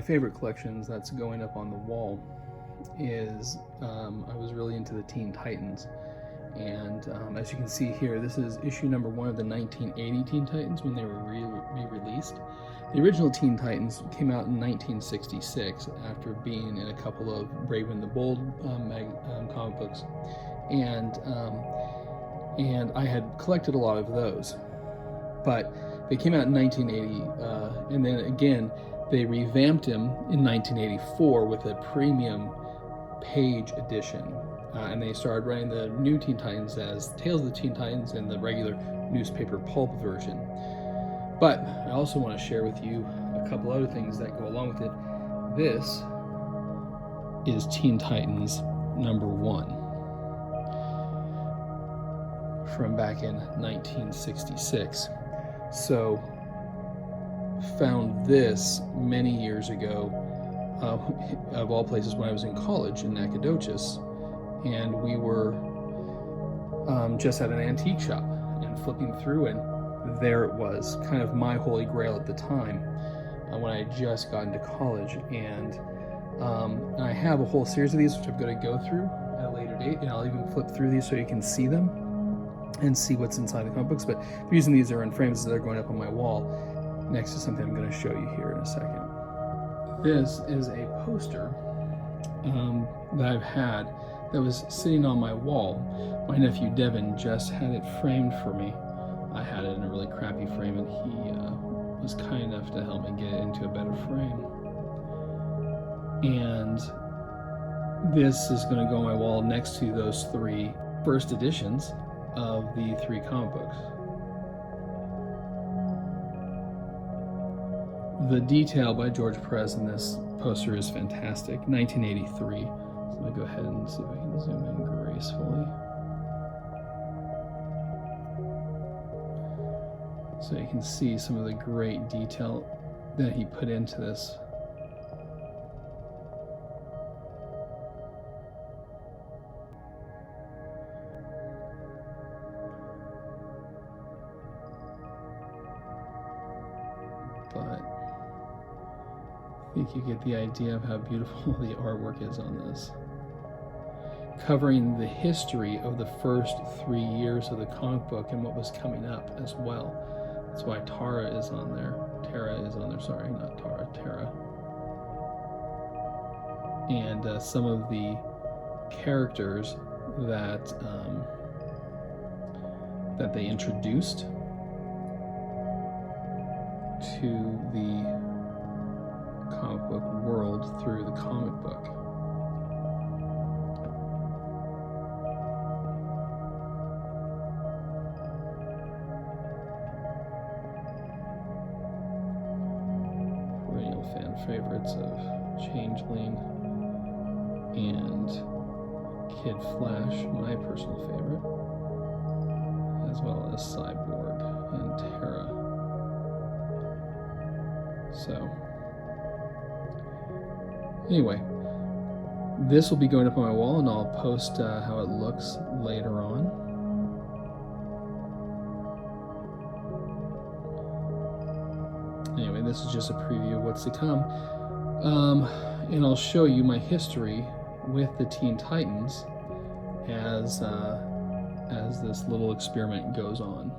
favorite collections that's going up on the wall is I was really into the Teen Titans. And as you can see here, this is issue number 1 of the 1980 Teen Titans when they were re-released. The original Teen Titans came out in 1966 after being in a couple of Brave and the Bold comic books. And I had collected a lot of those. But they came out in 1980, and then again, they revamped him in 1984 with a premium page edition. And they started writing the new Teen Titans as Tales of the Teen Titans and the regular newspaper pulp version. But I also want to share with you a couple other things that go along with it. This is Teen Titans number 1 from back in 1966. So, found this many years ago, of all places, when I was in college in Nacogdoches. And we were just at an antique shop and flipping through, and there it was, kind of my holy grail at the time when I had just gotten to college. And I have a whole series of these which I'm going to go through at a later date, and I'll even flip through these so you can see them and see what's inside the comic books. But the reason these are in frames is they're going up on my wall next to something I'm going to show you here in a second. This is a poster that I've had that was sitting on my wall. My nephew Devin just had it framed for me. I had it in a really crappy frame, and he was kind enough to help me get it into a better frame. And this is going to go on my wall next to those 3 first editions of the 3 comic books. The detail by George Perez in this poster is fantastic. 1983. So let me go ahead and see if I can zoom in gracefully. So you can see some of the great detail that he put into this. But I think you get the idea of how beautiful the artwork is on this. Covering the history of the first 3 years of the comic book and what was coming up as well. That's why Tara is on there. Tara is on there, sorry, not Tara, Tara. And some of the characters that that they introduced to the comic book world through the comic book. Perennial fan favorites of Changeling and Kid Flash, my personal favorite, as well as Cyborg and Terra. So, anyway, this will be going up on my wall, and I'll post how it looks later on. Anyway, this is just a preview of what's to come. And I'll show you my history with the Teen Titans as this little experiment goes on.